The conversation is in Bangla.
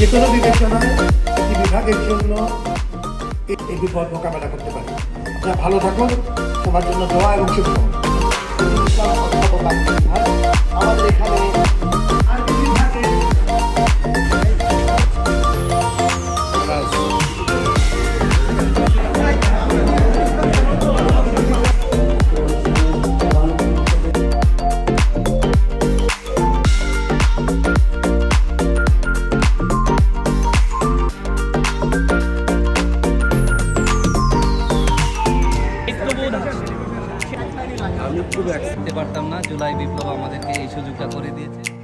যে কোনো বিবেচনায় একটি বিভাগের জন্য এই বিপদ মোকাবেলা করতে পারি। আপনারা ভালো থাকুন, সবার জন্য দোয়া এবং শুভকামনা। আমাদের এখানে আমি খুব দেখতে পারতাম না, জুলাই বিপ্লব আমাদেরকে এই সুযোগটা করে দিয়েছে।